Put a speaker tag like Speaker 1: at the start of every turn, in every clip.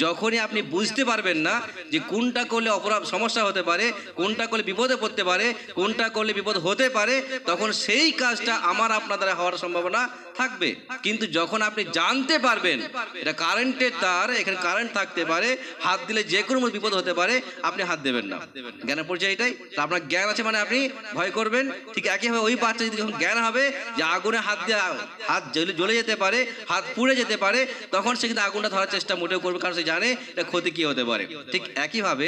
Speaker 1: যখনই আপনি বুঝতে পারবেন না যে কোনটা করলে অপরাধ সমস্যা হতে পারে, কোনটা করলে বিপদে পড়তে পারে, কোনটা করলে বিপদ হতে পারে, তখন সেই কাজটা আমার আপনার দ্বারা হওয়ার সম্ভাবনা থাকবে। কিন্তু যখন আপনি জানতে পারবেন এটা কারেন্টের তার, এখানে কারেন্ট থাকতে পারে, হাত দিলে যে কোনো বিপদ হতে পারে, আপনি হাত দেবেন না। জ্ঞানের পরিচয় এটাই। আপনার জ্ঞান আছে মানে আপনি ভয় করবেন। ঠিক একইভাবে ওই বাচ্চা যদি যখন জ্ঞান হবে যে আগুনে হাত দিয়ে হাত জ্বলে যেতে পারে, হাত পুড়ে যেতে পারে, তখন সে কিন্তু আগুনটা ধরার চেষ্টা মোটেও করবে, কারণ সে জানে এটা ক্ষতি কি হতে পারে। ঠিক একইভাবে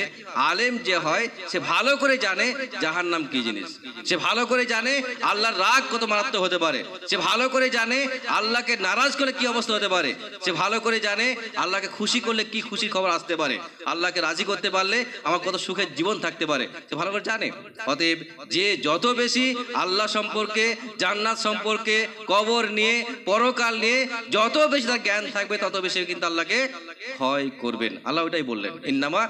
Speaker 1: আলেম যে হয় সে ভালো করে জানে জাহান্নাম কি জিনিস, সে ভালো করে জানে আল্লাহর রাগ কত মারাত্মক হতে পারে, সে ভালো করে জানে আল্লাহকে নারাজ করলে কি অবস্থা হতে পারে, সে ভালো করে জানে আল্লাহকে খুশি করলে কি খুশির খবর আসতে পারে, আল্লাহকে রাজি করতে পারলে আমার কত সুখের জীবন থাকতে পারে, সে ভালো করে জানে। অতএব যে যত বেশি আল্লাহ সম্পর্কে, জান্নাত সম্পর্কে, কবর নিয়ে, পরকাল নিয়ে যত বেশি তার জ্ঞান থাকবে, তত বেশি কিন্তু আল্লাহকে ভয় করবেন। আল্লাহ ওটাই বললেন, ইন্নামা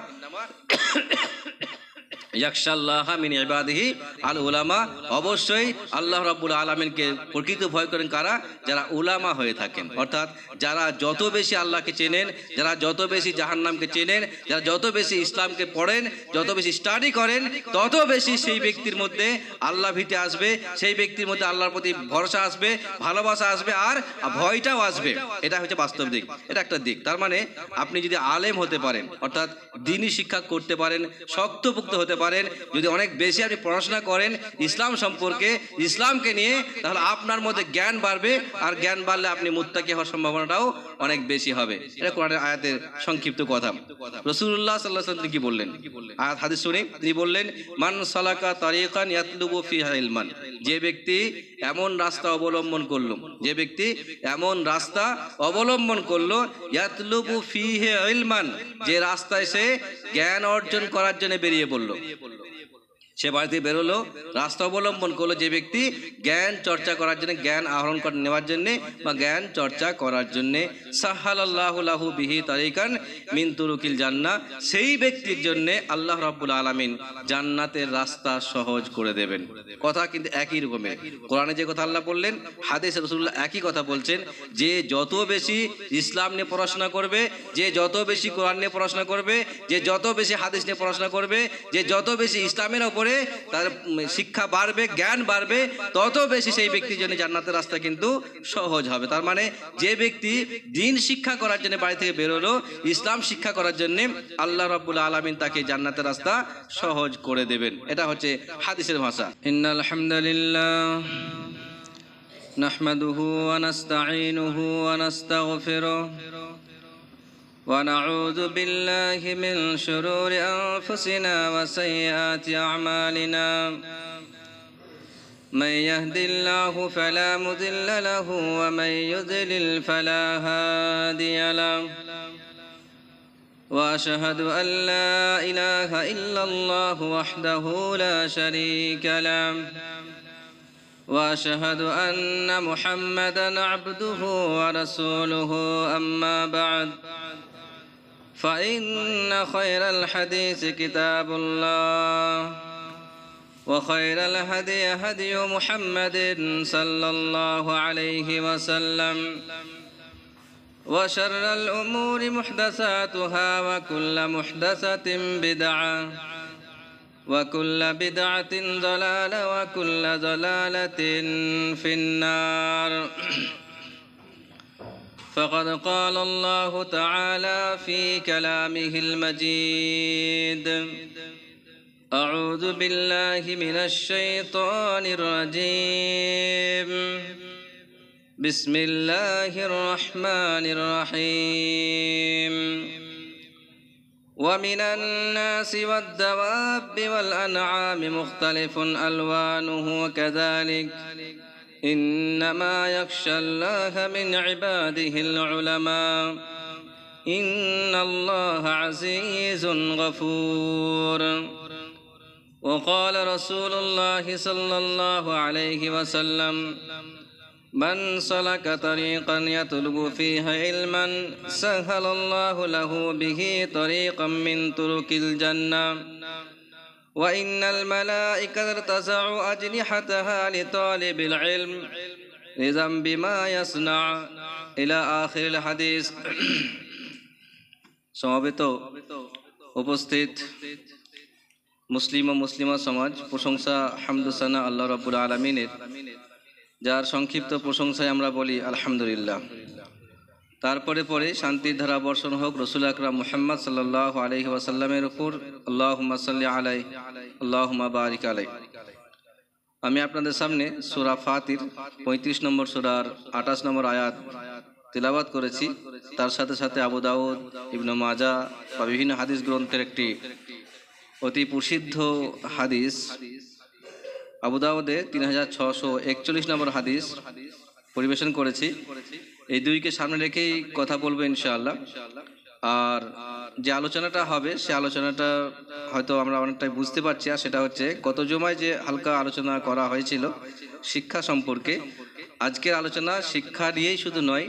Speaker 1: ইয়াখশাল্লাহা মিন ইবাদিহি আল উলামা। অবশ্যই আল্লাহ রাব্বুল আলামিনকে প্রকৃত ভয় করেন কারা? যারা উলামা হয়ে থাকেন, অর্থাৎ যারা যত বেশি আল্লাহকে চেনেন, যারা যত বেশি জাহান্নামকে চেনেন, যারা যত বেশি ইসলামকে পড়েন, যত বেশি স্টাডি করেন, তত বেশি সেই ব্যক্তির মধ্যে আল্লাহ ভীতি আসবে, সেই ব্যক্তির মধ্যে আল্লাহর প্রতি ভরসা আসবে, ভালোবাসা আসবে, আর ভয়টাও আসবে। এটা হচ্ছে বাস্তব দিক, এটা একটা দিক। তার মানে আপনি যদি আলেম হতে পারেন, অর্থাৎ দ্বীনি শিক্ষা করতে পারেন, শক্তপোক্ত হতে পারেন, যদি অনেক বেশি আপনি পড়াশোনা করেন ইসলাম সম্পর্কে, ইসলামকে নিয়ে, তাহলে আপনার মধ্যে জ্ঞান বাড়বে, আর জ্ঞান বাড়লে আপনি মুত্তাকি হওয়ার সম্ভাবনাটাও অনেক বেশি হবে। এটা কোরআনের আয়াতের সংক্ষিপ্ত কথা। রাসূলুল্লাহ সাল্লাল্লাহু আলাইহি ওয়াসাল্লাম কি বললেন? আয়াত হাদিস শুনে তিনি বললেন, মান সালাকা তারিকান ইয়াতলুবু ফিহা ইলমান। যে ব্যক্তি এমন রাস্তা অবলম্বন করলো, যে ব্যক্তি এমন রাস্তা অবলম্বন করলো, ইয়াতলুবু ফিহি ইলমান, যে রাস্তায় সে জ্ঞান অর্জন করার জন্য বেরিয়ে পড়লো, সে বাড়িতে বেরোলো, রাস্তা অবলম্বন করলো, যে ব্যক্তি জ্ঞান চর্চা করার জন্য, জ্ঞান আহরণ করে নেওয়ার জন্যে বা জ্ঞান চর্চা করার জন্যে, সাহালাল্লাহু লাহু বিহি তারিকান মিন তুরুকিল জান্নাহ, সেই ব্যক্তির জন্যে আল্লাহ রাব্বুল আলামিন জান্নাতের রাস্তা সহজ করে দেবেন। কথা কিন্তু একই রকমের। কোরআনে যে কথা আল্লাহ বললেন, হাদিসে রাসূলুল্লাহ একই কথা বলছেন, যে যত বেশি ইসলাম নিয়ে পড়াশোনা করবে, যে যত বেশি কোরআন নিয়ে পড়াশোনা করবে, যে যত বেশি হাদিস নিয়ে পড়াশোনা করবে, যে যত বেশি ইসলামের ওপরে তার শিক্ষা বাড়বে, জ্ঞান বাড়বে, তত বেশি সেই ব্যক্তির জন্য জান্নাতের রাস্তা কিন্তু সহজ হবে। তার মানে যে ব্যক্তি দ্বীন শিক্ষা করার জন্য বাড়ি থেকে বেরোলো, ইসলাম শিক্ষা করার জন্য, আল্লাহ রাব্বুল আলামিন তাকে জান্নাতের রাস্তা সহজ করে দেবেন। এটা হচ্ছে হাদিসের ভাষা। ইন্নাল হামদুলিল্লাহ নাহমাদুহু ওয়া নাস্তাঈনুহু ওয়া নাস্তাগফিরুহু ونعوذ بالله من شرور أنفسنا وسيئات أعمالنا من يهد الله فلا مضل له ومن يضلل فلا هادي له وأشهد أن لا إله إلا الله وحده لا شريك له وأشهد أن محمدا عبده ورسوله أما بعد فإن خير الحديث كتاب الله وخير الهدي هدي محمد صلى الله عليه وسلم وشر الأمور محدثاتها وكل محدثة بدعة وكل بدعة ضلالة وكل ضلالة في النار فقد قال الله تعالى في كلامه المجيد أعوذ بالله من الشيطان الرجيم بسم الله الرحمن الرحيم ومن الناس والدواب والأنعام مختلف ألوانه كذلك إنما يخشى الله من عباده العلماء إن الله عزيز غفور وقال رسول الله صلى الله عليه وسلم من سلك طريقا يطلب فيه علما سهل الله له به طريقا من طرق الجنة وإن الملائكة ارتزع أجنحتها لطالب العلم لذنب ما يصنع إلى آخر الحديث সমাবেত উপস্থিত মুসলিম ও মুসলিমা সমাজ, প্রশংসা হামদুসানা আল্লাহ রাব্বুল আলামিনের, যার সংক্ষিপ্ত প্রশংসায় আমরা বলি আলহামদুলিল্লাহ। তারপরে পরে শান্তির ধারা বর্ষণ হোক রসুল আকরাম মুহাম্মদ সাল্লাল্লাহু আলাইহি ওয়াসাল্লামের উপর। আল্লাহুম্মা সাল্লি আলাইহি আল্লাহুম্মা বারিক আলাইহি। আমি আপনাদের সামনে সূরা ফাতির 35 নম্বর সূরার 28 নম্বর আয়াত তিলাওয়াত করেছি। তার সাথে সাথে আবু দাউদ, ইবনে মাজাহ বা বিভিন্ন হাদিস গ্রন্থের একটি অতি প্রসিদ্ধ হাদিস, আবু দাউদে 3641 নম্বর হাদিস পরিবেশন করেছি। এই দুইকে সামনে রেখেই কথা বলবো ইনশাআল্লাহ। আর যে আলোচনাটা হবে সে আলোচনাটা হয়তো আমরা অনেকটাই বুঝতে পারছি, আর সেটা হচ্ছে গত জুমায় যে হালকা আলোচনা করা হয়েছিল শিক্ষা সম্পর্কে। আজকের আলোচনা শিক্ষা নিয়েই শুধু নয়,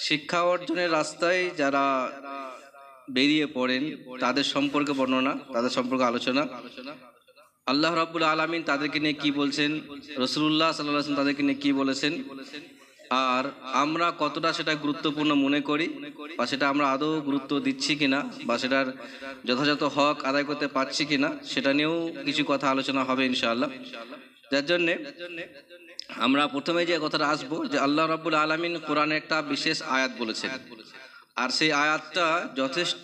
Speaker 1: শিক্ষা অর্জনের রাস্তায় যারা বেরিয়ে পড়েন তাদের সম্পর্কে বর্ণনা, তাদের সম্পর্কে আলোচনা। আল্লাহ রাব্বুল আলামিন তাদেরকে নিয়ে কি বলছেন, রাসূলুল্লাহ সাল্লাল্লাহু আলাইহি ওয়াসাল্লাম তাদেরকে নিয়ে কি বলেছেন, আর আমরা কতটা সেটা গুরুত্বপূর্ণ মনে করি বা সেটা আমরা আদৌ গুরুত্ব দিচ্ছি কিনা বা সেটার যথাযথ হক আদায় করতে পারছি কিনা, সেটা নিয়েও কিছু কথা আলোচনা হবে ইনশাআল্লাহ। যার জন্যে আমরা প্রথমে যে কথাটা আসবো যে আল্লাহ রাব্বুল আলামিন কোরআনে একটা বিশেষ আয়াত বলেছেন, আর সেই আয়াতটা যথেষ্ট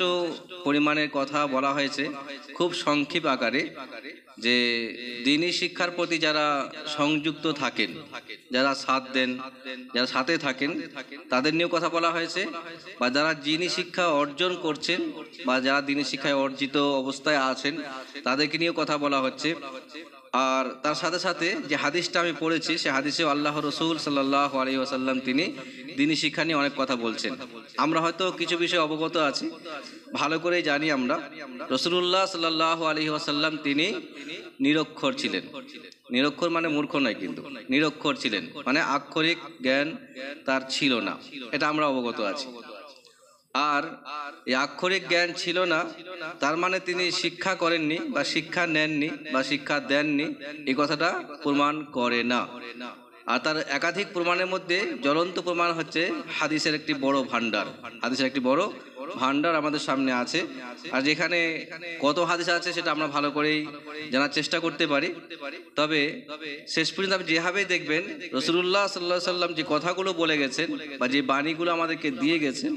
Speaker 1: পরিমাণের কথা বলা হয়েছে খুব সংক্ষিপ্ত আকারে, যে দ্বীনি শিক্ষার প্রতি যারা সংযুক্ত থাকেন, যারা সাথ দেন, যারা সাথে থাকেন, তাদের নিয়েও কথা বলা হয়েছে, বা যারা দ্বীনি শিক্ষা অর্জন করছেন বা যারা দ্বীনি শিক্ষায় অর্জিত অবস্থায় আছেন তাদেরকে নিয়েও কথা বলা হচ্ছে। আর তার সাথে সাথে যে হাদিসটা আমি পড়েছি সে হাদিসেও আল্লাহ রসুল সাল্লাল্লাহু আলাইহি ওয়াসাল্লাম তিনি দ্বীনি শিক্ষা নিয়ে অনেক কথা বলছেন। আমরা হয়তো কিছু বিষয়ে অবগত আছি, ভালো করেই জানি আমরা রাসূলুল্লাহ সাল্লাল্লাহু আলাইহি ওয়াসাল্লাম তিনি নিরক্ষর ছিলেন। নিরক্ষর মানে মূর্খ নয়, কিন্তু নিরক্ষর ছিলেন মানে আক্ষরিক জ্ঞান তার ছিল না, এটা আমরা অবগত আছি। আর এই আক্ষরিক জ্ঞান ছিল না তার মানে তিনি শিক্ষা করেননি বা শিক্ষা নেননি বা শিক্ষা দেননি, এই কথাটা প্রমাণ করে না। আর তার একাধিক প্রমাণের মধ্যে জ্বলন্ত প্রমাণ হচ্ছে হাদিসের একটি বড় ভান্ডার। হাদিসের একটি বড় ভান্ডার আমাদের সামনে আছে, আর যেখানে কত হাদিস আছে সেটা আমরা ভালো করেই জানার চেষ্টা করতে পারি। তবে শেষ পর্যন্ত আপনি যেভাবে দেখবেন রাসূলুল্লাহ সাল্লাল্লাহু আলাইহি ওয়াসাল্লাম যে কথাগুলো বলে গেছেন বা যে বাণীগুলো আমাদেরকে দিয়ে গেছেন,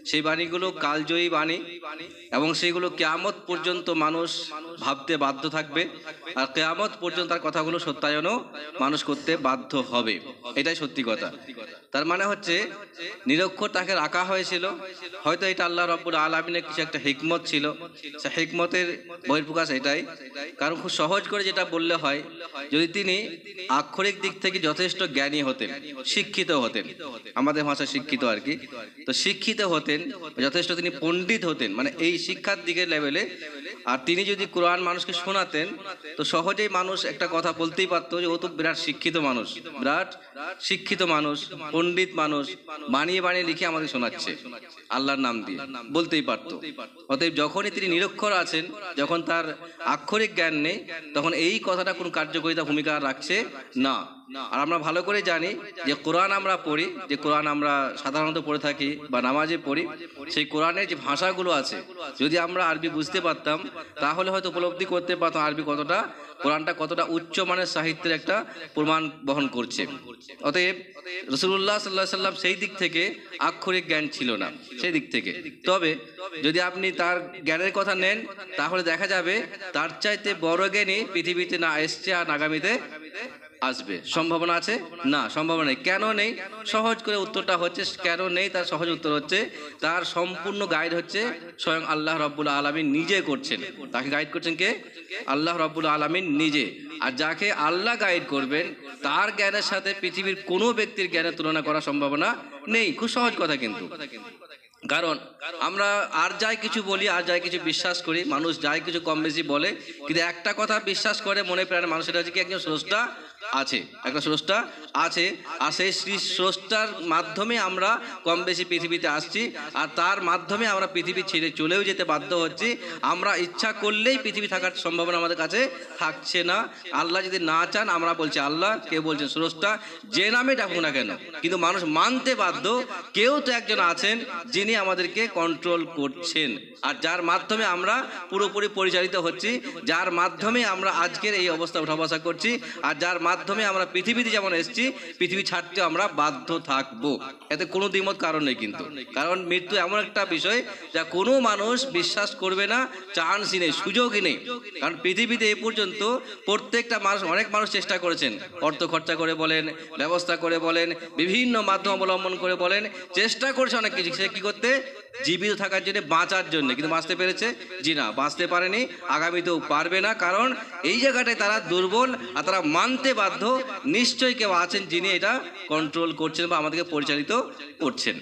Speaker 1: সেই বাণীগুলো কালজয়ী বাণী, এবং সেইগুলো কিয়ামত পর্যন্ত মানুষ ভাবতে বাধ্য থাকবে, আর কিয়ামত পর্যন্ত তার কথাগুলো সত্যায়নও মানুষ করতে বাধ্য হবে। এটাই সত্যি কথা। তার মানে হচ্ছে নিরক্ষর তাকে রাখা হয়েছিল, হয়তো এটা আল্লাহ রাব্বুল আলামিনের কিছু একটা হিকমত ছিল, সে হিকমতের বহিঃপ্রকাশ এটাই। কারণ খুব সহজ করে যেটা বললে হয়, যদি তিনি আক্ষরিক দিক থেকে যথেষ্ট জ্ঞানী হতেন, শিক্ষিত হতেন, আমাদের ভাষায় শিক্ষিত আর কি, তো শিক্ষিত হতেন, যথেষ্ট তিনি পণ্ডিত হতেন মানে এই শিক্ষার দিকের লেভেলে, আর তিনি যদি কোরআন মানুষকে শোনাতেন তো সহজেই মানুষ একটা কথা বলতেই পারতো যে ও তো বিরাট শিক্ষিত মানুষ, বিরাট শিক্ষিত মানুষ, পণ্ডিত মানুষ, বানিয়ে বানিয়ে লিখে আমাদের শোনাচ্ছে আল্লাহর নাম দিয়ে, বলতেই পারতো। অতএব যখনই তিনি নিরক্ষর আছেন, যখন তার আক্ষরিক জ্ঞান নেই, তখন এই কথাটা কোনো কার্যকরিতা ভূমিকা রাখছে না। আর আমরা ভালো করে জানি যে কোরআন আমরা পড়ি, যে কোরআন আমরা সাধারণত পড়ে থাকি বা নামাজে পড়ি, সেই কোরআনের যে ভাষাগুলো আছে যদি আমরা আরবি বুঝতে পারতাম তাহলে হয়তো উপলব্ধি করতে পারতাম আরবি কতটা, কোরআনটা কতটা উচ্চ মানের সাহিত্যের একটা প্রমাণ বহন করছে। অতএব রাসূলুল্লাহ সাল্লাল্লাহু আলাইহি ওয়াসাল্লাম সেই দিক থেকে আক্ষরিক জ্ঞান ছিল না, সেই দিক থেকে। তবে যদি আপনি তার জ্ঞানের কথা নেন তাহলে দেখা যাবে তার চাইতে বড় জ্ঞানী পৃথিবীতে না এসছে আর আগামীতে আসবে। সম্ভাবনা আছে? না, সম্ভাবনা নেই। কেন নেই? সহজ করে উত্তরটা হচ্ছে কেন নেই, তার সহজ উত্তর হচ্ছে তার সম্পূর্ণ গাইড হচ্ছে স্বয়ং আল্লাহ রাব্বুল আলামিন নিজে করছেন। তাকে গাইড করছেন কে? আল্লাহ রাব্বুল আলামিন নিজে। আর যাকে আল্লাহ গাইড করবেন তার জ্ঞানের সাথে পৃথিবীর কোনো ব্যক্তির জ্ঞানের তুলনা করার সম্ভাবনা নেই। খুব সহজ কথা কিন্তু। কারণ আমরা আর যাই কিছু বলি, আর যাই কিছু বিশ্বাস করি, মানুষ যাই কিছু কম বেশি বলে, কিন্তু একটা কথা বিশ্বাস করে মনে প্রাণে মানুষ, সেটা হচ্ছে কি একজন স্রষ্টা আছে, একটা স্রষ্টা আছে, আর সেই স্রষ্টার মাধ্যমে আমরা কম বেশি পৃথিবীতে আসছি, আর তার মাধ্যমে আমরা পৃথিবী ছেড়ে চলেও যেতে বাধ্য হচ্ছি। আমরা ইচ্ছা করলেই পৃথিবী থাকার সম্ভাবনা আমাদের কাছে থাকছে না। আল্লাহ যদি না চান, আমরা বলছি আল্লাহ, কেউ বলছেন স্রষ্টা, যে নামে ডাকুক না কেন, কিন্তু মানুষ মানতে বাধ্য কেউ তো একজন আছেন যিনি আমাদেরকে কন্ট্রোল করছেন, আর যার মাধ্যমে আমরা পুরোপুরি পরিচালিত হচ্ছি, যার মাধ্যমে আমরা আজকের এই অবস্থা উঠা বসা করছি, আর যার মাধ্যমে আমরা পৃথিবীতে যেমন এসেছি পৃথিবী ছাড়তে আমরা বাধ্য থাকবো। এতে কোনো দ্বিমত কারণ নেই কিন্তু, কারণ মৃত্যু এমন একটা বিষয় যা কোনো মানুষ বিশ্বাস করবে না, চান্সই নেই, সুযোগই নেই। কারণ পৃথিবীতে এ পর্যন্ত প্রত্যেকটা মানুষ, অনেক মানুষ চেষ্টা করেছেন, অর্থ খরচা করে বলেন, ব্যবস্থা করে বলেন, বিভিন্ন মাধ্যম অবলম্বন করে বলেন, চেষ্টা করেছে অনেক কিছু। সে কী করতে? জীবিত থাকার জন্য, বাঁচার জন্য। কিন্তু বাঁচতে পেরেছে? জি না, বাঁচতে পারেনি, আগামীতেও পারবে না। কারণ এই জায়গাটায় তারা দুর্বল, আর তারা মানতে বাধ্য নিশ্চয়ই কেউ আছেন যিনি এটা কন্ট্রোল করছেন বা আমাদেরকে পরিচালিত করছেন।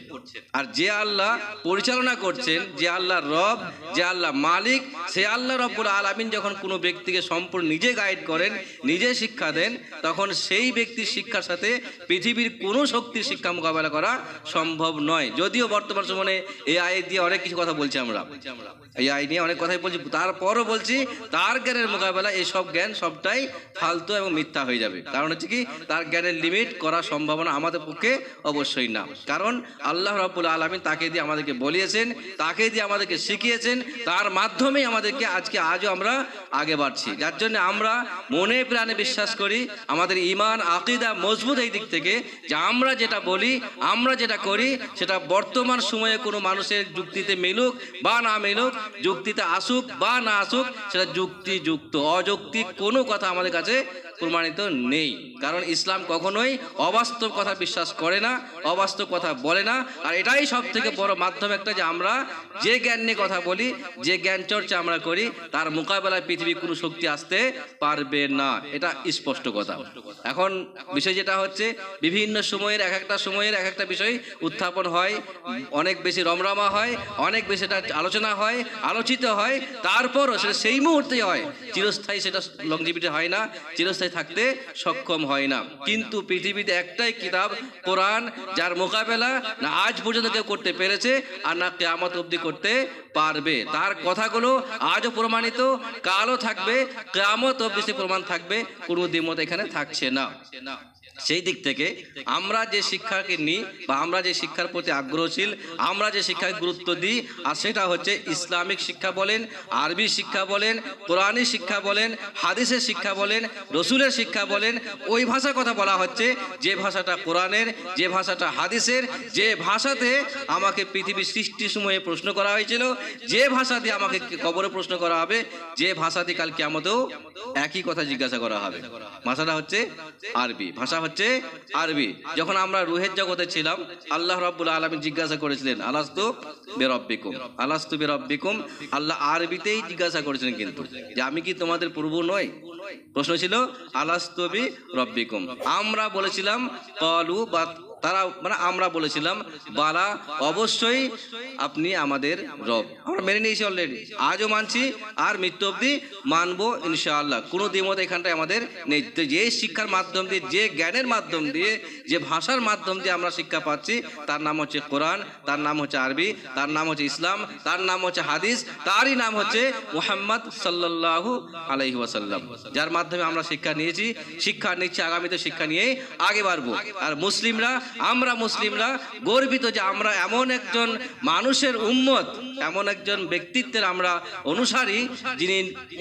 Speaker 1: আর যে আল্লাহ পরিচালনা করছেন, যে আল্লাহ রব, যে আল্লাহ মালিক, সে আল্লাহ রব্বুল আলামিন যখন কোনো ব্যক্তিকে সম্পূর্ণ নিজে গাইড করেন, নিজে শিক্ষা দেন, তখন সেই ব্যক্তির শিক্ষার সাথে পৃথিবীর কোনো শক্তির শিক্ষা মোকাবেলা করা সম্ভব নয়। যদিও বর্তমান সময়ে এই আয় দিয়ে অনেক কিছু কথা বলছি, আমরা এই আয় নিয়ে অনেক কথাই বলছি, তারপরও বলছি তার জ্ঞানের মোকাবেলা এইসব জ্ঞান সবটাই ফালতু এবং মিথ্যা হয়ে যাবে। কারণ হচ্ছে কি, তার জ্ঞানের লিমিট করার সম্ভাবনা আমাদের পক্ষে অবশ্যই না। কারণ আল্লাহ রাব্বুল আলামিন তাকে দিয়ে আমাদেরকে বলিয়েছেন, তাকে দিয়ে আমাদেরকে শিখিয়েছেন, তার মাধ্যমেই আমাদেরকে আজও আমরা আগে বাড়ছি। যার জন্য আমরা মনে প্রাণে বিশ্বাস করি, আমাদের ঈমান আকীদা মজবুত এই দিক থেকে যে আমরা যেটা বলি, আমরা যেটা করি, সেটা বর্তমান সময়ে কোনো মানুষের যুক্তিতে মিলুক বা না মিলুক, যুক্তিতে আসুক বা না আসুক, সেটা যুক্তিযুক্ত। অযৌক্তিক কোনো কথা আমাদের কাছে প্রমাণিত নেই। কারণ ইসলাম কখনোই অবাস্তব কথা বিশ্বাস করে না, অবাস্তব কথা বলে না। আর এটাই সব থেকে বড় মাধ্যম একটা, যে আমরা যে জ্ঞান নিয়ে কথা বলি, যে জ্ঞান চর্চা আমরা করি, তার মোকাবেলায় পৃথিবীর কোনো শক্তি আসতে পারবে না। এটা স্পষ্ট কথা। এখন বিষয় যেটা হচ্ছে, বিভিন্ন সময়ের এক একটা সময়ের এক একটা বিষয় উত্থাপন হয়, অনেক বেশি রমরমা হয়, অনেক বেশি এটা আলোচনা হয়, আলোচিত হয়, তারপরও সেটা সেই মুহূর্তেই হয়, চিরস্থায়ী সেটা লংজিভিটি হয় না, চিরস্থায়ী থাকতে সক্ষম হয় না। কিন্তু পৃথিবীতে একটাই কিতাব, কোরআন, যার মোকাবেলা না আজ পর্যন্ত কেউ করতে পেরেছে, আর না কিয়ামত অবধি করতে পারবে। তার কথাগুলো আজও প্রমাণিত, কালও থাকবে, কিয়ামত অবধি সে প্রমাণ থাকবে, কোনো দ্বিমত এখানে থাকছে না। সেই দিক থেকে আমরা যে শিক্ষাকে নিই বা আমরা যে শিক্ষার প্রতি আগ্রহশীল, আমরা যে শিক্ষায় গুরুত্ব দিই, আর সেটা হচ্ছে ইসলামিক শিক্ষা বলেন, আরবি শিক্ষা বলেন, কোরআনি শিক্ষা বলেন, হাদিসের শিক্ষা বলেন, রসুলের শিক্ষা বলেন। ওই ভাষার কথা বলা হচ্ছে যে ভাষাটা কোরআনের, যে ভাষাটা হাদিসের, যে ভাষাতে আমাকে পৃথিবীর সৃষ্টির সময়ে প্রশ্ন করা হয়েছিল, যে ভাষা দিয়ে আমাকে কবরে প্রশ্ন করা হবে, যে ভাষা দিয়ে কাল কিয়ামতেও একই কথা জিজ্ঞাসা করা হবে। ভাষাটা হচ্ছে আরবি, ভাষা হচ্ছে আরবি। যখন আমরা রুহের জগতে ছিলাম, আল্লাহ রাব্বুল আলামিন জিজ্ঞাসা করেছিলেন, আলাস্তু বিরাব্বিকুম, আলাস্তু বিরাব্বিকুম। আল্লাহ আরবিতেই জিজ্ঞাসা করেছিলেন কিন্তু, যে আমি কি তোমাদের প্রভু নই? প্রশ্ন ছিল আলাস্তু বিরাব্বিকুম। আমরা বলেছিলাম ক্বালু, বা তারা মানে আমরা বলেছিলাম বালা, অবশ্যই আপনি আমাদের রব। আমরা মেনে নিয়েছি অলরেডি, আজও মানছি, আর মৃত্যু অবধি মানবো ইনশাআল্লাহ। কোনো দ্বিমত এখানটায় আমাদের নেই। যে শিক্ষার মাধ্যম দিয়ে, যে জ্ঞানের মাধ্যম দিয়ে, যে ভাষার মাধ্যম দিয়ে আমরা শিক্ষা পাচ্ছি, তার নাম হচ্ছে কোরআন, তার নাম হচ্ছে আরবি, তার নাম হচ্ছে ইসলাম, তার নাম হচ্ছে হাদিস, তারই নাম হচ্ছে মুহাম্মদ সাল্লাল্লাহু আলাইহি ওয়াসাল্লাম। যার মাধ্যমে আমরা শিক্ষা নিয়েছি, শিক্ষা নিচ্ছি, আগামীতে শিক্ষা নিয়ে আগে বাড়বো। আর মুসলিমরা, আমরা মুসলিমরা গর্বিত যে আমরা এমন একজন মানুষের উম্মত, এমন একজন ব্যক্তিত্বের আমরা অনুসারী, যিনি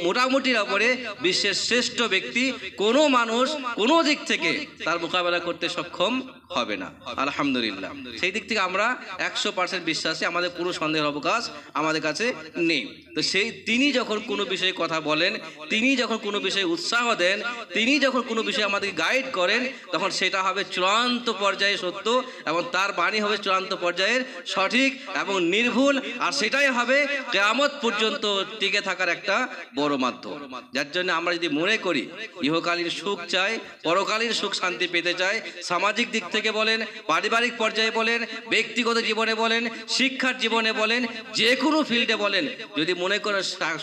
Speaker 1: মোটামুটির ওপরে বিশ্বের শ্রেষ্ঠ ব্যক্তি। কোনো মানুষ কোনো দিক থেকে তার মোকাবেলা করতে সক্ষম হবে না, আলহামদুলিল্লাহ। সেই দিক থেকে আমরা 100% বিশ্বাসী, আমাদের কোনো সন্দেহের অবকাশ আমাদের কাছে নেই। তো সেই তিনি যখন কোনো বিষয়ে কথা বলেন, তিনি যখন কোনো বিষয়ে উৎসাহ দেন, তিনি যখন কোনো বিষয়ে আমাদেরকে গাইড করেন, তখন সেটা হবে চূড়ান্ত পর্যায়ে সত্য, এবং তার বাণী হবে চূড়ান্ত পর্যায়ের সঠিক এবং নির্ভুল। আর সেটাই হবে কিয়ামত পর্যন্ত টিকে থাকার একটা বড় মাধ্যম। যার জন্য আমরা যদি মনে করি ইহকালীন সুখ চাই, পরকালীন সুখ শান্তি পেতে চাই, সামাজিক দিক থেকে বলেন, পারিবারিক পর্যায়ে বলেন, ব্যক্তিগত জীবনে বলেন, শিক্ষার জীবনে বলেন, যে কোনো ফিল্ডে বলেন, যদি মনে করে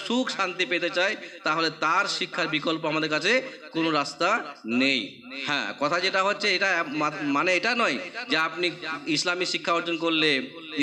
Speaker 1: সুখ শান্তি পেতে চায়, তাহলে তার শিক্ষার বিকল্প আমাদের কাছে কোনো রাস্তা নেই। হ্যাঁ, কথা যেটা হচ্ছে এটা মানে এটা নয় যে আপনি ইসলামী শিক্ষা অর্জন করলে,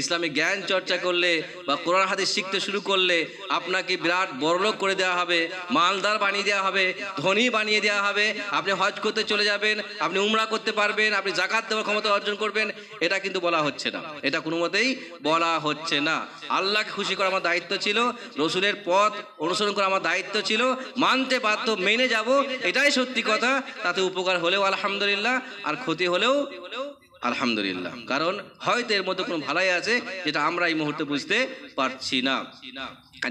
Speaker 1: ইসলামী জ্ঞান চর্চা করলে বা কোরআন হাদিস শিখতে শুরু করলে আপনাকে বিরাট বড়লোক করে দেওয়া হবে, মালদার বানিয়ে দেওয়া হবে, ধনী বানিয়ে দেওয়া হবে, আপনি হজ করতে চলে যাবেন, আপনি উমরা করতে পারবেন, আপনি জাকাত দেওয়ার ক্ষমতা অর্জন করবেন। এটা কিন্তু বলা হচ্ছে না, এটা কোনো মতেই বলা হচ্ছে না। আল্লাহকে খুশি করা আমার দায়িত্ব ছিল, রসুলের পথ অনুসরণ করা আমার দায়িত্ব ছিল, মানতে বাধ্য, মেনে যাব, এটাই সত্যি কথা। তাতে উপকার হলেও আলহামদুলিল্লাহ, আর ক্ষতি হলেও আলহামদুলিল্লাহ, কারণ হয়তো এর মধ্যে কোনো ভালাই আছে যেটা আমরা এই মুহূর্তে বুঝতে পারছি না।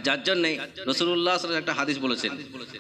Speaker 1: যার জন্যে রাসূলুল্লাহ সাল্লাল্লাহু আলাইহি ওয়াসাল্লাম একটা হাদিস বলেছেন,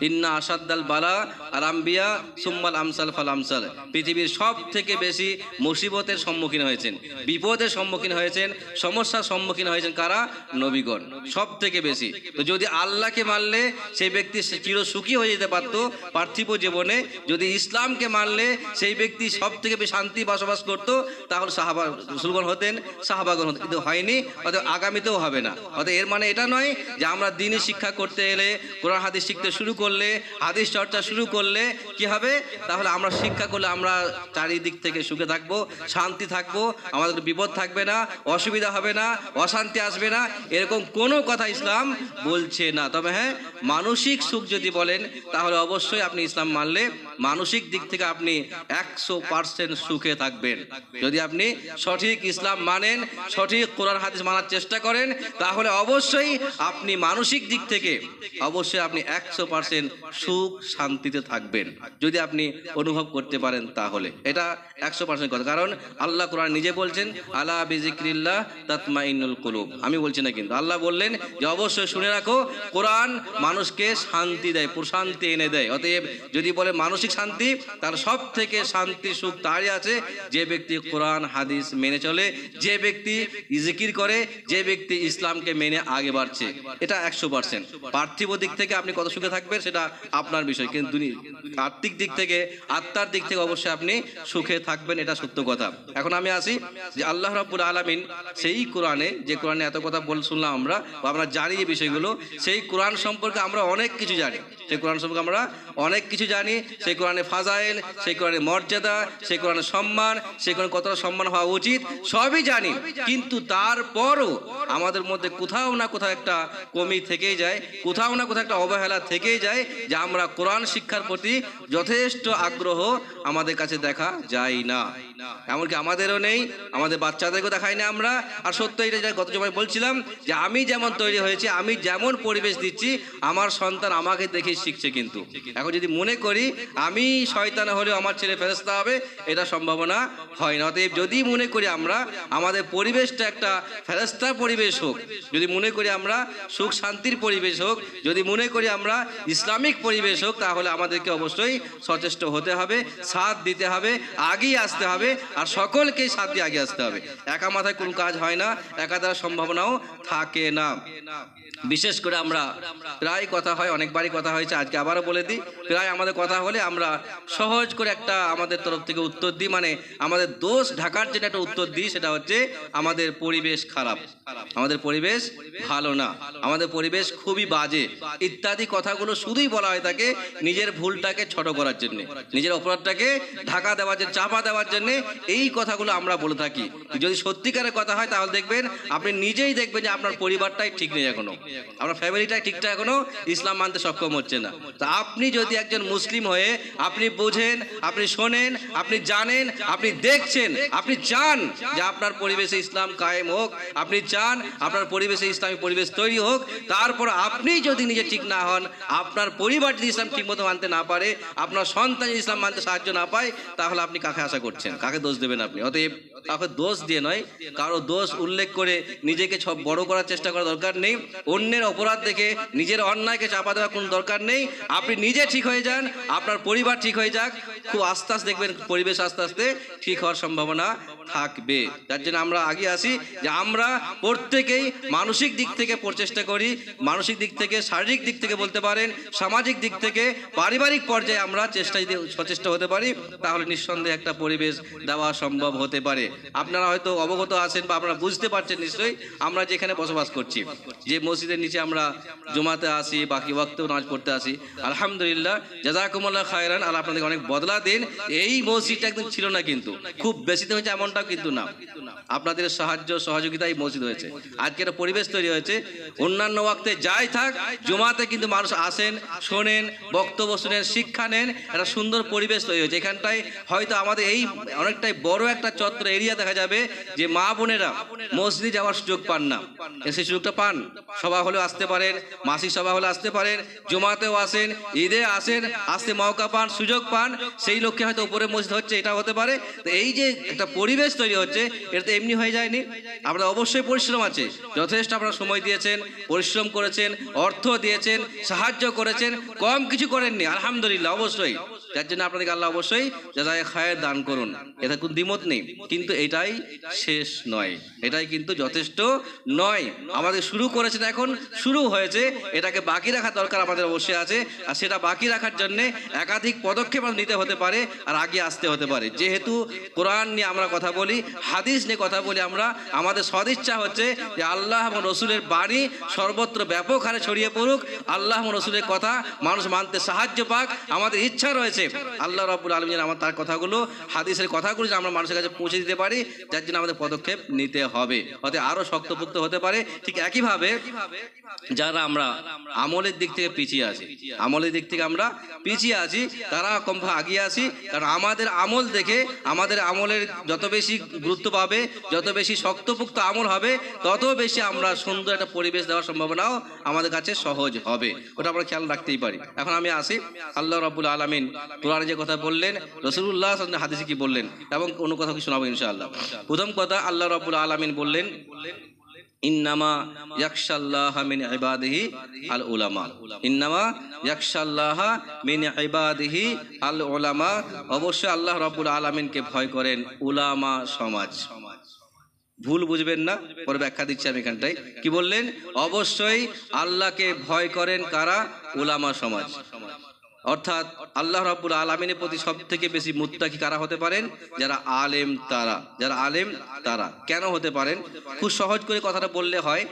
Speaker 1: ইন্না আসাদ্দাল বালা আল আম্বিয়া সুম্মাল আমসাল ফাল আমসাল। পৃথিবীর সব থেকে বেশি মুসিবতের সম্মুখীন হয়েছেন, বিপদের সম্মুখীন হয়েছেন, সমস্যার সম্মুখীন হয়েছেন কারা? নবীগণ, সব থেকে বেশি। তো যদি আল্লাহকে মানলে সেই ব্যক্তি চির সুখী হয়ে যেতে পারত পার্থিব জীবনে, যদি ইসলামকে মানলে সেই ব্যক্তি সব থেকে বেশি শান্তি বসবাস করতো, তাহলে সাহাবা রাসূলগণ হতেন, সাহাবাগণ হতেন। কিন্তু হয়নি, অতএব আগামীতেও হবে না। অতএব এর মানে এটা নয় যে আমরা দ্বীনি শিক্ষা করতে এলে, কোরআন হাদিস শিখতে শুরু করলে, হাদিস চর্চা শুরু করলে কি হবে? তাহলে আমরা শিক্ষা করলে আমরা চারিদিক থেকে সুখে থাকবো, শান্তি থাকবো, আমাদের বিপদ থাকবে না, অসুবিধা হবে না, অশান্তি আসবে না, এরকম কোনো কথা ইসলাম বলছে না। তবে হ্যাঁ, মানসিক সুখ যদি বলেন, তাহলে অবশ্যই আপনি ইসলাম মানলে মানসিক দিক থেকে আপনি 100% সুখে থাকবেন। যদি আপনি সঠিক ইসলাম মানেন, সঠিক কোরআন হাদিস মানার চেষ্টা করেন, তাহলে অবশ্যই আপনি মানসিক দিক থেকে অবশ্যই আপনি 100% সুখ শান্তিতে থাকবেন, যদি আপনি অনুভব করতে পারেন। তাহলে এটা 100% কথা, কারণ আল্লাহ কোরআন নিজে বলছেন, আলা বিযিকরিল্লাহ তাতমাইন্নুল কুলুব। আমি বলছি না, কিন্তু আল্লাহ বললেন যে অবশ্যই শুনে রাখো, কোরআন মানুষকে শান্তি দেয়, প্রশান্তি এনে দেয়। অতএব যদি বলে মানসিক শান্তি, তার সব থেকে শান্তি সুখ তারই আছে যে ব্যক্তি কোরআন হাদিস মেনে চলে, যে ব্যক্তি জিকির করে, যে ব্যক্তি ইসলামকে মেনে আগে বাড়ছে। এটা 100%। পার্থিব দিক থেকে আপনি কত সুখে থাকবেন সেটা আপনার বিষয়, কিন্তু আত্মিক দিক থেকে, আত্মার দিক থেকে অবশ্যই আপনি সুখে থাকবেন, এটা সত্য কথা। এখন আমি আসি যে আল্লাহ রাব্বুল আলামিন সেই কোরআনে, যে কোরআনে এত কথা শুনলাম আমরা, বা আমরা জানি যে বিষয়গুলো, সেই কোরআন সম্পর্কে আমরা অনেক কিছু জানি, সেই কোরআন সম্পর্কে আমরা অনেক কিছু জানি। সেই কোরআনে ফাজাইল, সেই কোরআনে মর্যাদা, সেই কোরআনে সম্মান, সেই কোরআনে কতটা সম্মান হওয়া উচিত, সবই জানি। কিন্তু তারপরও আমাদের মধ্যে কোথাও না কোথাও একটা কমি থেকেই যায়, কোথাও না কোথাও একটা অবহেলা থেকেই যায়, যে আমরা কোরআন শিক্ষার প্রতি যথেষ্ট আগ্রহ আমাদের কাছে দেখা যায় না। এমনকি আমাদেরও নেই, আমাদের বাচ্চাদেরকেও দেখাই না আমরা। আর সত্য এটা, গত সময় বলছিলাম যে আমি যেমন তৈরি হয়েছি, আমি যেমন পরিবেশ দিচ্ছি, আমার সন্তান আমাকে দেখে শিখছে। কিন্তু এখন যদি মনে করি আমি শয়তান হলেও আমার ছেলে ফেরেশতা হবে, এটা সম্ভাবনা হয় না। অতএব যদি মনে করি আমরা আমাদের পরিবেশটা একটা ফেরেশতার পরিবেশ হোক, যদি মনে করি আমরা সুখ শান্তির পরিবেশ হোক, যদি মনে করি আমরা ইসলামিক পরিবেশ হোক, তাহলে আমাদেরকে অবশ্যই সচেষ্ট হতে হবে, সাথ দিতে হবে, আগিয়ে আসতে হবে, আর সকলকেই সাথ দিয়ে আগে আসতে হবে। একা মাথায় কোনো কাজ হয় না, একা দ্বারা সম্ভাবনাও থাকে না। বিশেষ করে আমরা প্রায় কথা হয়, অনেকবারই কথা হয়েছে, আজকে আবারও বলে দিই, প্রায় আমাদের কথা হলে আমরা সহজ করে একটা আমাদের তরফ থেকে উত্তর দিই, মানে আমাদের দোষ ঢাকার জন্য একটা উত্তর দিই, সেটা হচ্ছে আমাদের পরিবেশ খারাপ, আমাদের পরিবেশ ভালো না, আমাদের পরিবেশ খুবই বাজে, ইত্যাদি কথাগুলো শুধুই বলা হয়ে থাকে নিজের ভুলটাকে ছোট করার জন্য, নিজের অপরাধটাকে ঢাকা দেওয়ার জন্য, চাপা দেওয়ার জন্য এই কথাগুলো আমরা বলে থাকি। যদি সত্যিকারের কথা হয়, তাহলে দেখবেন, আপনি নিজেই দেখবেন যে আপনার পরিবারটাই ঠিক নেই এখনো, আপনার ফ্যামিলিটাই ঠিকঠাক এখনো ইসলাম মানতে সক্ষম হচ্ছে না। তা আপনি যদি একজন মুসলিম হয়ে আপনি বোঝেন, আপনি শোনেন, আপনি জানেন, আপনি দেখছেন, আপনি চান যে আপনার পরিবেশে ইসলাম কায়েম হোক, আপনি চান আপনার পরিবেশে ইসলামী পরিবেশ তৈরি হোক, তারপর আপনি যদি নিজে ঠিক না হন, আপনার পরিবার যদি ইসলাম ঠিকমতো মানতে না পারে, আপনার সন্তান যদি ইসলাম মানতে সাহায্য না পায়, তাহলে আপনি কাকে আশা করছেন, কাকে দোষ দেবেন আপনি? অতএব কাউকে দোষ দিয়ে নয়, কারো দোষ উল্লেখ করে নিজেকে সব বড় করার চেষ্টা করার দরকার নেই, অন্যের অপরাধ দেখে নিজের অন্যায়কে চাপা দেওয়ার কোনো দরকার নেই। আপনি নিজে ঠিক হয়ে যান, আপনার পরিবার ঠিক হয়ে যাক, খুব আস্তে আস্তে দেখবেন পরিবেশ আস্তে আস্তে ঠিক হওয়ার সম্ভাবনা থাকবে। তার জন্য আমরা আগে আসি যে আমরা প্রত্যেকেই মানসিক দিক থেকে প্রচেষ্টা করি, মানসিক দিক থেকে, শারীরিক দিক থেকে বলতে পারেন, সামাজিক দিক থেকে, পারিবারিক পর্যায়ে আমরা যদি সচেষ্ট হতে পারি তাহলে নিঃসন্দেহে একটা পরিবেশ দেওয়া সম্ভব হতে পারে। আপনারা হয়তো অবগত আছেন বা আপনারা বুঝতে পারছেন নিশ্চয়ই, আমরা যেখানে বসবাস করছি, যে মসজিদের নিচে আমরা জুমাতে আসি, বাকি ওয়াক্তেও নামাজ পড়তে আসি, আলহামদুলিল্লাহ জাযাকুমুল্লাহ খায়রান, আল্লাহ আপনাদেরকে অনেক বদলা দিন। এই মসজিদটা একদম ছিল না, কিন্তু খুব বেশিতে হয়েছে এমনটাও কিন্তু না, আপনাদের সাহায্য সহযোগিতায় মসজিদ হয়েছে, আজকে একটা পরিবেশ তৈরি হয়েছে। অন্যান্য ওয়াক্তে যাই থাক, জুমাতে কিন্তু মানুষ আসেন, শোনেন, বক্তব্য শুনেন, শিক্ষা নেন, একটা সুন্দর পরিবেশ তৈরি হয়েছে। এখানটায় হয়তো আমাদের এই অনেকটাই বড় একটা চত্বর এরিয়া দেখা যাবে যে মা বোনেরা মসজিদে যাওয়ার সুযোগ পান না, সেই সুযোগটা পান। সভা হলেও আসতে পারেন, মাসিক সভা হলে আসতে পারেন, জুমাতেও আসেন, ঈদে আসেন, আসতে মৌকা পান, সুযোগ পান, সেই লক্ষ্যে হয়তো উপরে মসজিদ হচ্ছে, এটা হতে পারে। তো এই যে একটা পরিবেশ তৈরি হচ্ছে, এটা তো এমনি হয়ে যায়নি, আপনার অবশ্যই পরিশ্রম আছে, যথেষ্ট আপনারা সময় দিয়েছেন, পরিশ্রম করেছেন, অর্থ দিয়েছেন, সাহায্য করেছেন, কম কিছু করেননি, আলহামদুলিল্লাহ, অবশ্যই। যার জন্য আপনাদেরকে আল্লাহ অবশ্যই জাযায়ে খায়ের দান করুন, এটা কোনো দ্বিমত নেই। কিন্তু এটাই শেষ নয়, এটাই কিন্তু যথেষ্ট নয়। আমাদের শুরু করেছেন, এখন শুরু হয়েছে, এটাকে বাকি রাখার দরকার আমাদের অবশ্যই আছে। আর সেটা বাকি রাখার জন্যে একাধিক পদক্ষেপ নিতে হতে পারে আর আগে আসতে হতে পারে। যেহেতু কোরআন নিয়ে আমরা কথা বলি, হাদিস নিয়ে কথা বলি, আমরা আমাদের সদিচ্ছা হচ্ছে যে আল্লাহ এবং রসুলের বাণী সর্বত্র ব্যাপক হারে ছড়িয়ে পড়ুক, আল্লাহ এবং রসুলের কথা মানুষ মানতে সাহায্য পাক। আমাদের ইচ্ছা রয়েছে আল্লাহ রাব্বুল আলামিন আমার তার কথাগুলো, হাদিসের কথাগুলো যে আমরা মানুষের কাছে পৌঁছে দিতে পারি, যার জন্য আমাদের পদক্ষেপ নিতে হবে, হতে আরো শক্তপোক্ত হতে পারে। ঠিক একইভাবে যারা আমরা আমলের দিক থেকে পিছিয়ে আছি, আমলের দিক থেকে আমরা পিছিয়ে আছি, তারা কমপক্ষে আগিয়ে আসি। কারণ আমাদের আমল দেখে, আমাদের আমলের যত বেশি গুরুত্ব পাবে, যত বেশি শক্তপোক্ত আমল হবে, তত বেশি আমরা সুন্দর একটা পরিবেশ দেওয়ার সম্ভাবনাও আমাদের কাছে সহজ হবে, ওটা আমরা খেয়াল রাখতেই পারি। এখন আমি আসি, আল্লাহ রাব্বুল আলামিন কোরআনে যে কথা বললেন, রাসূলুল্লাহ সাল্লাল্লাহু আলাইহি ওয়াসাল্লাম হাদিসে কি বললেন, এবং কোনো কথা কি শোনাবো ইনশাআল্লাহ। প্রথম কথা, আল্লাহ রাব্বুল আলামিন বললেন ইন্নামা ইয়াখশাল্লাহা মিন ইবাদিহি আল উলামা, ইন্নামা ইয়াখশাল্লাহা মিন ইবাদিহি আল উলামা, অবশ্যই আল্লাহ রাব্বুল আলামিনকে ভয় করেন উলামা সমাজ। ভুল বুঝবেন না, পরে ব্যাখ্যা দিচ্ছি আমি এখানটায়। কি বললেন? অবশ্যই আল্লাহকে ভয় করেন কারা? উলামা সমাজ। অর্থাৎ আল্লাহ রাব্বুল আলামিনের প্রতি সব থেকে বেশি মুত্তাকি কারা হতে পারেন? যারা আলেম তারা, যারা আলেম তারা। কেন হতে পারেন? খুব সহজ করে কথাটা বললে হয়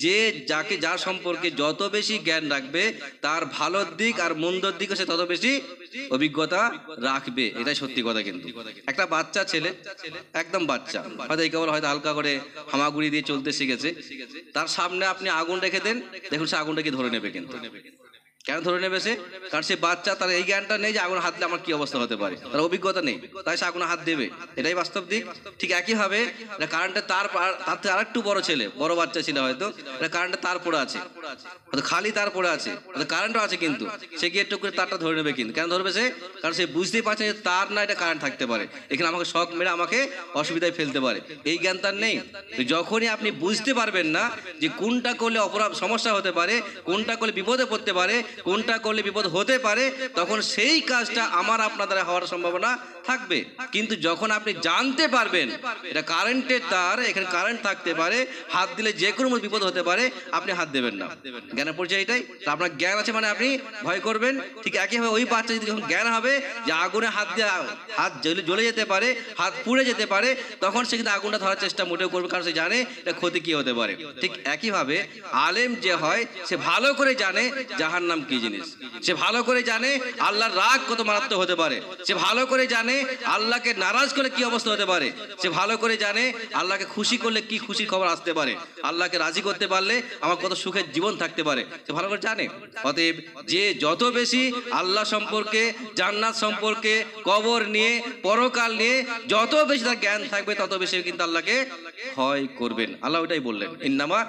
Speaker 1: যে যাকে যার সম্পর্কে যত বেশি জ্ঞান রাখবে, তার ভালোর দিক আর মন্দর দিকে সে তত বেশি অভিজ্ঞতা রাখবে। এটাই সত্যি কথা। কিন্তু একটা বাচ্চা ছেলে, একদম বাচ্চা, হয়তো এই কেবল হয়তো হালকা করে হামাগুড়ি দিয়ে চলতে শিখেছে, তার সামনে আপনি আগুন রেখে দেন, দেখুন সে আগুনটাকে ধরে নেবে। কিন্তু কেন ধরে নেবে সে? কারণ সে বাচ্চা, তার এই জ্ঞানটা নেই যে আগুন হাত দিলে আমার কি অবস্থা হতে পারে, তার অভিজ্ঞতা নেই, তাই সে আগুনে হাত দেবে। এটাই বাস্তব দিক। ঠিক একইভাবে কারেন্টে তার থেকে আরেকটু বড় ছেলে, বড় বাচ্চা ছিল হয়তো, কারেন্টে তার পড়ে আছে, খালি তার পড়ে আছে, কারেন্টও আছে, কিন্তু সে গিয়ে একটু করে তারটা ধরে নেবে। কিন্তু কেন ধরবে সে? কারণ সে বুঝতেই পারছে যে তার না, এটা কারেন্ট থাকতে পারে, এখানে আমাকে শক মেরে আমাকে অসুবিধায় ফেলতে পারে। এই জ্ঞান তার নেই। যখনই আপনি বুঝতে পারবেন না যে কোনটা করলে অপরাধ সমস্যা হতে পারে, কোনটা করলে বিপদে পড়তে পারে, কোনটা করলে বিপদ হতে পারে, তখন সেই কাজটা আমার আপনার দ্বারা হওয়ার সম্ভাবনা থাকবে। কিন্তু যখন আপনি জানতে পারবেন এটা কারেন্টের তার, এখানে কারেন্ট থাকতে পারে, হাত দিলে যে কোনো বিপদ হতে পারে, আপনি হাত দেবেন না। জ্ঞানের পরিচয় এটাই। আপনার জ্ঞান আছে মানে আপনি ভয় করবেন। ঠিক একইভাবে ওই বাচ্চা যদি যখন জ্ঞান হবে যে আগুনে হাত দিয়ে হাত জ্বলে যেতে পারে, হাত পুড়ে যেতে পারে, তখন সে কিন্তু আগুনটা ধরার চেষ্টা মোটেও করবে, কারণ সে জানে এটা ক্ষতি কি হতে পারে। ঠিক একইভাবে আলেম যে হয়, সে ভালো করে জানে জাহান্নাম কি জিনিস, সে ভালো করে জানে আল্লাহর রাগ কত মারাত্মক হতে পারে, সে ভালো করে জানে আল্লাহকে নারাজ করলে কি অবস্থা হতে পারে, সে ভালো করে জানে আল্লাহকে খুশি করলে কি খুশির খবর আসতে পারে, আল্লাহকে রাজি করতে পারলে আমার কত সুখের জীবন থাকতে পারে, সে ভালো করে জানে। অতএব যে যত বেশি আল্লাহ সম্পর্কে, জান্নাত সম্পর্কে, কবর নিয়ে, পরকাল নিয়ে যত বেশি তার জ্ঞান থাকবে, তত বেশি কিন্তু আল্লাহকে ভয় করবেন। আল্লাহ ওইটাই বললেন, ইন্নামা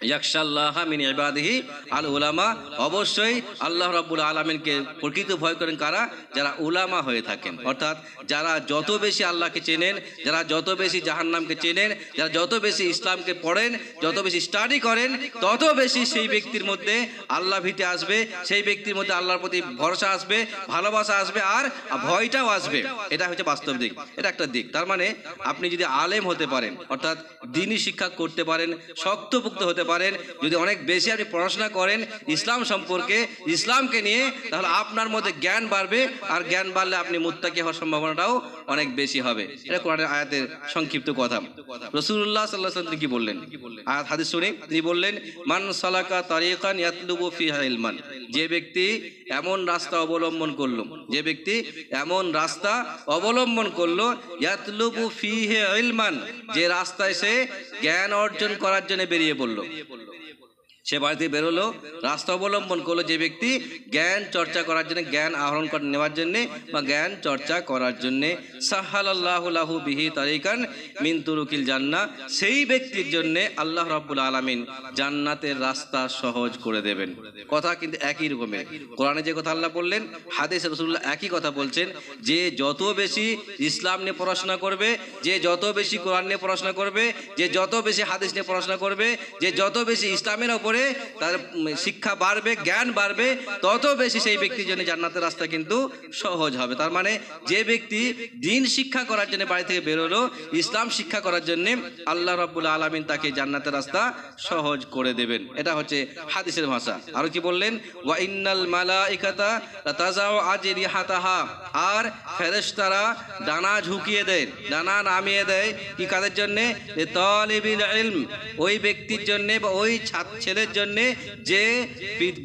Speaker 1: ইয়াখশাল্লাহা মিন ইবাদিহি আল উলামা, অবশ্যই আল্লাহ রাব্বুল আলামিনকে প্রকৃত ভয় করেন কারা? যারা উলামা হয়ে থাকেন। অর্থাৎ যারা যত বেশি আল্লাহকে চেনেন, যারা যত বেশি জাহান্নামকে চেনেন, যারা যত বেশি ইসলামকে পড়েন, যত বেশি স্টাডি করেন, তত বেশি সেই ব্যক্তির মধ্যে আল্লাহ ভীতি আসবে, সেই ব্যক্তির মধ্যে আল্লাহর প্রতি ভরসা আসবে, ভালোবাসা আসবে, আর ভয়টাও আসবে। এটা হচ্ছে বাস্তব দিক, এটা একটা দিক। তার মানে আপনি যদি আলেম হতে পারেন, অর্থাৎ দ্বীনি শিক্ষা করতে পারেন, শক্তপোক্ত হতে পারেন, যদি অনেক বেশি আপনি পড়াশোনা করেন ইসলাম সম্পর্কে, ইসলামকে নিয়ে, তাহলে আপনার মধ্যে জ্ঞান বাড়বে, আর জ্ঞান বাড়লে আপনি মুত্তাকি হওয়ার সম্ভাবনাটাও অনেক বেশি হবে। এটা কোরআনের আয়াতের সংক্ষিপ্ত কথা। রাসূলুল্লাহ সাল্লাল্লাহু আলাইহি ওয়াসাল্লাম কি বললেন? আয়াত হাদিস শুনে তিনি বললেন, মান সালাকা তারিকান ইয়াতলুবু ফিহা ইলমান, যে ব্যক্তি এমন রাস্তা অবলম্বন করলো, যে ব্যক্তি এমন রাস্তা অবলম্বন করলো, ইয়াতলুবু ফিহি ইলমান, যে রাস্তায় সে জ্ঞান অর্জন করার জন্য বেরিয়ে পড়লো, সে বাড়িতে বেরোলো, রাস্তা অবলম্বন করলো, যে ব্যক্তি জ্ঞান চর্চা করার জন্য, জ্ঞান আহরণ করে নেওয়ার জন্যে বা জ্ঞান চর্চা করার জন্যে, সাহালাল্লাহু লাহু বিহি তারিকান মিন তুরুকিল জান্নাহ, সেই ব্যক্তির জন্যে আল্লাহ রাব্বুল আলামিন জান্নাতের রাস্তা সহজ করে দেবেন। কথা কিন্তু একই রকমের। কোরআনে যে কথা আল্লাহ বললেন, হাদিসে রাসূলুল্লাহ একই কথা বলছেন, যে যত বেশি ইসলাম নিয়ে পড়াশোনা করবে, যে যত বেশি কোরআন নিয়ে পড়াশোনা করবে, যে যত বেশি হাদিস নিয়ে পড়াশোনা করবে, যে যত বেশি ইসলামের ওপরে তার শিক্ষা বাড়বে, জ্ঞান বাড়বে, তত বেশি সেই ব্যক্তির জন্য জান্নাতের রাস্তা কিন্তু সহজ হবে। তার মানে যে ব্যক্তি দ্বীন শিক্ষা করার জন্য বাড়ি থেকে বেরোলো, ইসলাম শিক্ষা করার জন্য, আল্লাহ রাব্বুল আলামিন তাকে জান্নাতের রাস্তা সহজ করে দেবেন। এটা হচ্ছে হাদিসের ভাষা। আর কি বললেন? ওয়া ইন্নাল মালাইকাতা লাতাজাউ আজরিহাতাহা, আর ফেরেশতারা ডানা ঝুঁকিয়ে দেয়, ডানা নামিয়ে দেয়, কি কাদের জন্য? তালিবিল ইলম, ওই ব্যক্তির জন্য বা ওই ছেলের জন্যে যে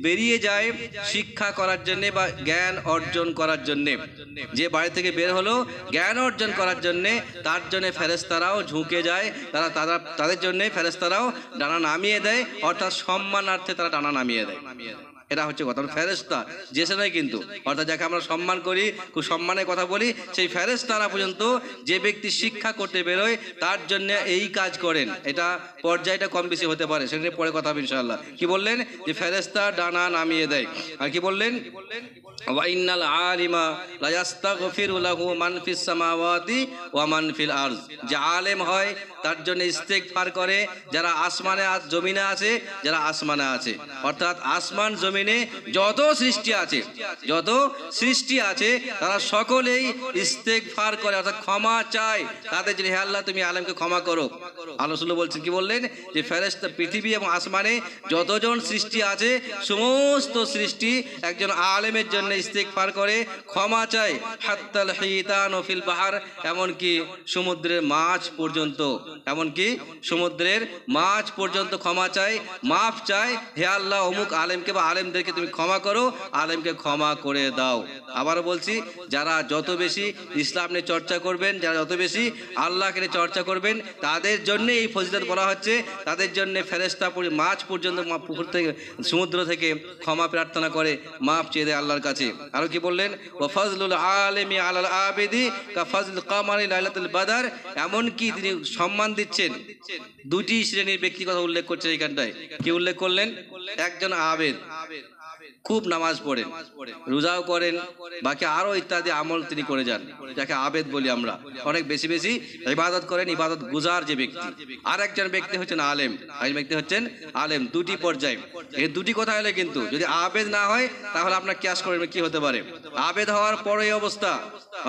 Speaker 1: বেরিয়ে যায় শিক্ষা করার জন্যে বা জ্ঞান অর্জন করার জন্যে, যে বাড়ি থেকে বের হলো জ্ঞান অর্জন করার জন্যে, তার জন্য ফেরেশতারাও ঝুঁকে যায়, তাদের জন্য ফেরেশতারাও ডানা নামিয়ে দেয়, অর্থাৎ সম্মানার্থে তারা ডানা নামিয়ে দেয়। এটা হচ্ছে কথা। ফেরেশতা যেসে নয় কিন্তু, অর্থাৎ যাকে আমরা সম্মান করি, খুব সম্মানের কথা বলি, সেই ফেরেশতারা পর্যন্ত যে ব্যক্তি শিক্ষা করতে বেরোয় তার জন্য এই কাজ করেন। এটা পর্যায়টা কম বেশি হতে পারে, সেটা নিয়ে পরে কথা হবে ইনশাআল্লাহ। কি বললেন? যে ফেরেশতা ডানা নামিয়ে দেয়। আর কি বললেন? ওয়া ইন্নাল আলিমা লা ইস্তাগফিরু লাহু মান ফিস সামাওয়াতি ওয়া মান ফিল আরজ, যে আলেম হয় তার জন্য ইস্তেগফার করে যারা আসমানে জমিনে আছে, যারা আসমানে আছে, অর্থাৎ আসমান জমিনে যত সৃষ্টি আছে, যত সৃষ্টি আছে, তারা সকলেই ইস্তেগফার করে, অর্থাৎ ক্ষমা চায় তাদের জন্য। হে আল্লাহ, তুমি আলেমকে ক্ষমা করো। আল্লাহ রাসূল বলছেন, কি বললেন? যে ফেরেশতা, পৃথিবী এবং আসমানে যতজন সৃষ্টি আছে, সমস্ত সৃষ্টি একজন আলেমের জন্য ইস্তেগফার করে, ক্ষমা চায়। হাত্তাল হিতানু ফিল বাহার, এমনকি সমুদ্রের মাছ পর্যন্ত, এমনকি সমুদ্রের মাছ পর্যন্ত ক্ষমা চায়, মাফ চায়। হে আল্লাহ, অমুক আলেমকে বা আলেমদেরকে তুমি ক্ষমা করো, আলেমকে ক্ষমা করে দাও। আবারও বলছি, যারা যত বেশি ইসলাম নিয়ে চর্চা করবেন, যারা যত বেশি আল্লাহকে নিয়ে চর্চা করবেন, তাদের জন্য এই ফজিলত বলা হচ্ছে। তাদের জন্য ফেরেশতা মাছ পর্যন্ত পুকুর থেকে, সমুদ্র থেকে ক্ষমা প্রার্থনা করে, মাফ চেয়ে দেয় আল্লাহর কাছে। আরো কি বললেন? ওয়া ফাজলুল আলিমি আলাল আবিদি কা ফাজল কামারি লাইলাতুল বাদর, এমনকি তিনি সম্মান দিচ্ছেন দুটি শ্রেণীর ব্যক্তির কথা উল্লেখ করছে এইখানটায়। কি উল্লেখ করলেন? একজন আবেদ, খুব নামাজ পড়েন, রোজাও করেন, বাকি আরো ইত্যাদি আমল তিনি করে যান, যাকে আবেদ বলি আমরা। অনেক বেশি বেশি ইবাদত করেন, ইবাদত গুজার যে ব্যক্তি। আর একজন ব্যক্তি হচ্ছেন আলেম, একজন ব্যক্তি হচ্ছেন আলেম। দুটি পর্যায়, এই দুটি কথা হলে কিন্তু যদি আবেদ না হয়, তাহলে আপনার কিয়াস করেন কি হতে পারে? আবেদ হওয়ার পরে এই অবস্থা,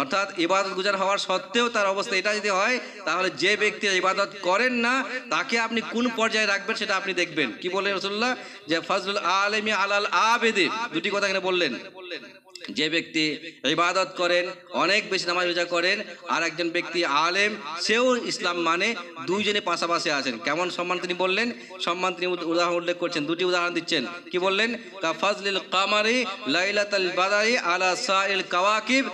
Speaker 1: অর্থাৎ ইবাদত গুজার হওয়ার সত্ত্বেও তার অবস্থা এটা যদি হয়, তাহলে যে ব্যক্তি ইবাদত করেন না, তাকে আপনি কোন পর্যায়ে রাখবেন সেটা আপনি দেখবেন। কি বললেন রাসূলুল্লাহ? যে ফাজলুল আলিমি আলাল আবিদি, দুটি কথা এখানে বললেন। যে ব্যক্তি ইবাদত করেন, অনেক বেশি নামাজ রোজা করেন, আর একজন ব্যক্তি আলেম, সেও ইসলাম মানে, দুইজনে পাশাপাশি আছেন। কেমন সম্মান তিনি বললেন? সম্মান তিনি উদাহরণ উল্লেখ করছেন, দুটি উদাহরণ দিচ্ছেন। কি বললেন? কা ফাজলিল কামারি লাইলাতুল বাদরি আলা সাইল কাওয়াকিব,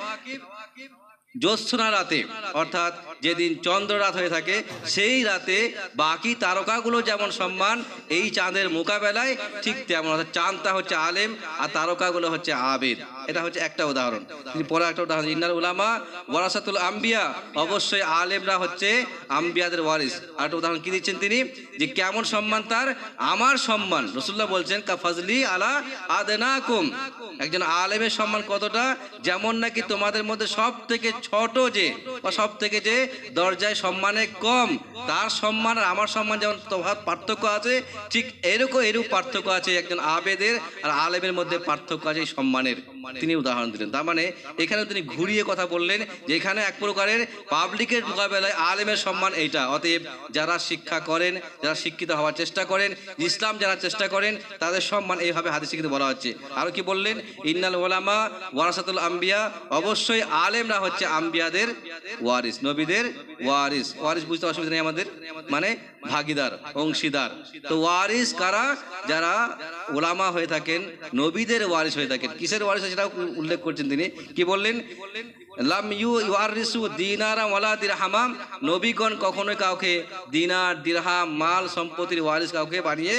Speaker 1: জ্যোৎস্না রাতে, অর্থাৎ যেদিন চন্দ্ররাত হয়ে থাকে, সেই রাতে বাকি তারকাগুলো যেমন সম্মান এই চাঁদের মোকাবেলায় ঠিক তেমন, অর্থাৎ চাঁদটা হচ্ছে আলেম আর তারকাগুলো হচ্ছে আবেদ। এটা হচ্ছে একটা উদাহরণ। পরে একটা উদাহরণ, ইন্নাল উলামা ওয়ারাসাতুল আম্বিয়া, অবশ্যই আলেমরা হচ্ছে আম্বিয়াদের ওয়ারিস। আর একটা উদাহরণ কি দিচ্ছেন তিনি, যে কেমন সম্মান তার, আমার সম্মান, রাসূলুল্লাহ বলছেন কা ফাজলি আলা আদনাকুম, একজন আলেমের সম্মান কতটা, যেমন নাকি তোমাদের মধ্যে সব থেকে ছোট যে বা সব থেকে যে দরজায় সম্মানে কম, তার সম্মান আর আমার সম্মান যেমন পার্থক্য আছে, ঠিক এরূপ পার্থক্য আছে একজন আবেদের আর আলেমের মধ্যে পার্থক্য আছে সম্মানের। তিনি উদাহরণ দিলেন। তার মানে এখানে তিনি ঘুরিয়ে কথা বললেন যে এখানে এক প্রকারের পাবলিকের মোকাবেলায় আলেমের সম্মান এইটা। অতএব যারা শিক্ষা করেন, যারা শিক্ষিত হওয়ার চেষ্টা করেন, ইসলাম জানার চেষ্টা করেন, তাদের সম্মান এইভাবে হাদিসে কিন্তু বলা হচ্ছে। আরও কি বললেন, ইন্নাল উলামা ওয়ারাসাতুল আম্বিয়া, অবশ্যই আলেমরা হচ্ছে আম্বিয়াদের ওয়ারিস, নবীদের ওয়ারিস। ওয়ারিস বুঝতে অসুবিধা নেই আমাদের, মানে ভাগিদার, অংশীদার। তো ওয়ারিস কারা, যারা উলামা হয়ে থাকেন, নবীদের ওয়ারিস হয়ে থাকেন। কিসের ওয়ারিস সেটা উল্লেখ করছেন তিনি, কি বললেন, লাম ইউয়ারিসু দিনারা ওয়ালা দিরহামা, নবীগণ কখনোই কাউকে দিনার দিরহাম মাল সম্পত্তির ওয়ারিস কাউকে বানিয়ে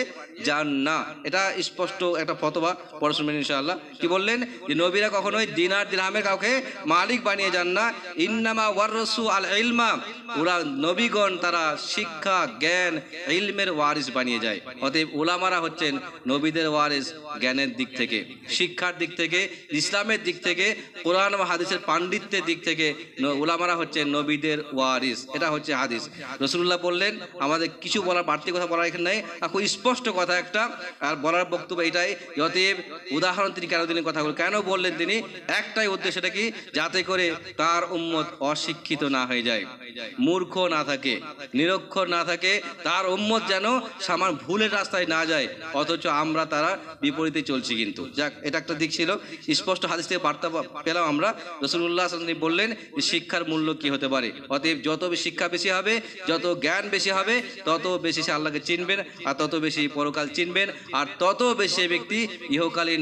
Speaker 1: যান না। এটা স্পষ্ট একটা ফতোয়া, পড়ে শুনবেন ইনশাআল্লাহ। কি বললেন, যে নবীরা কখনোই দিনার দিরহামের কাউকে মালিক বানিয়ে যান না। ইন্নামা ওয়াররাসু আল ইলমা, ওরা নবীগণ তারা শিক্ষা জ্ঞান ইলমের ওয়ারিস বানিয়ে যায়। অতএব উলামারা হচ্ছেন নবীদের ওয়ারিস, জ্ঞানের দিক থেকে, শিক্ষার দিক থেকে, ইসলামের দিক থেকে, কোরআন ও হাদিসের পাণ্ডিত্যের দিক থেকে উলামারা হচ্ছেন নবীদের ওয়ারিস। এটা হচ্ছে হাদিস। রাসূলুল্লাহ বললেন, আমাদের কিছু বলার বাড়তি কথা বলার এখানে নাই, খুব স্পষ্ট কথা একটা, আর বলার বক্তব্য এটাই। অতএব উদাহরণ তিনি কেন দিলেন, কথাগুলো কেন বললেন তিনি, একটাই উদ্দেশ্য, সেটা কি, যাতে করে তার উম্মত অশিক্ষিত না হয়ে যায়, মূর্খ না থাকে, নিরক্ষর না থাকে, তার উম্মত যেন সামান্য ভুলের রাস্তায় না যায়, অথচ আমরা তারা বিপরীতে চলছি। কিন্তু যাক, এটা একটা দিক ছিল, স্পষ্ট হাদিস থেকে বার্তা পেলাম আমরা। রাসূলুল্লাহ সাল্লাল্লাহু আলাইহি ওয়াসাল্লাম বললেন যে শিক্ষার মূল্য কি হতে পারে। অতএব যত শিক্ষা বেশি হবে, যত জ্ঞান বেশি হবে, তত বেশি সে আল্লাহকে চিনবেন, আর তত বেশি পরকাল চিনবেন, আর তত বেশি ব্যক্তি ইহকালীন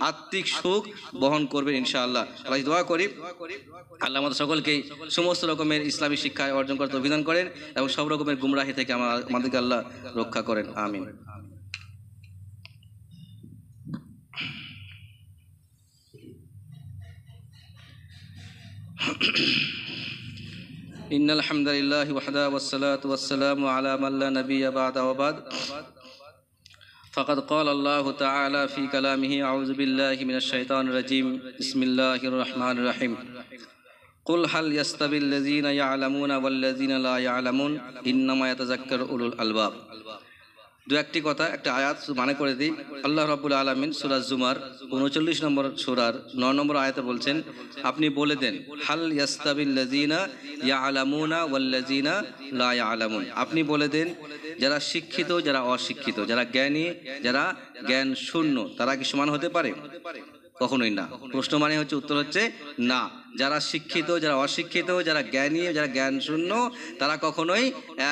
Speaker 1: আত্মিক সুখ বহন করবেন ইনশাআল্লাহ। আল্লাহ দোয়া করি আল্লাহ আমাদের সকলকেই সমস্ত রকমের ইসলামী শিক্ষায় অর্জন করতে অভিযান করেন এবং সব রকমের গুমরাহি থেকে আমাদেরকে আল্লাহ রক্ষা করেন। আমিন। ইন্নাল হামদালিল্লাহি ওয়াহদা ওয়াসসালাতু ওয়াসসালামু আলা মান লা নাবিয়্যা বা'দা ওয়া বা'দ। ফাকাদ ক্বালা আল্লাহু তাআলা ফি কালামিহি আউযু বিল্লাহি মিনাশ শাইতানির রাজীম। বিসমিল্লাহির রাহমানির রাহিম। কুল হাল ইয়াস্তাবিল লাযীনা ইয়া'লামুনা ওয়াল লাযীনা লা ইয়া'লামুন ইন্নামা ইয়াতাযাক্কারু উলুল আলবাব। দু একটি কথা, একটা আয়াত মানে করে দিই। আল্লাহ রাব্বুল আলামিন সূরা জুমার 39 নম্বর সূরার 9 নম্বর আয়াতে বলছেন, আপনি বলে দেন, হাল ইয়াস্তাবিল লাযীনা ইয়া'লামুনা ওয়াল লাযীনা লা ইয়া'লামুন, আপনি বলে দেন যারা শিক্ষিত যারা অশিক্ষিত, যারা জ্ঞানী যারা জ্ঞান শূন্য, তারা কি সমান হতে পারে? কখনোই না। প্রশ্ন মানে হচ্ছে, উত্তর হচ্ছে না। যারা শিক্ষিত যারা অশিক্ষিত, যারা জ্ঞানী যারা জ্ঞান শূন্য, তারা কখনোই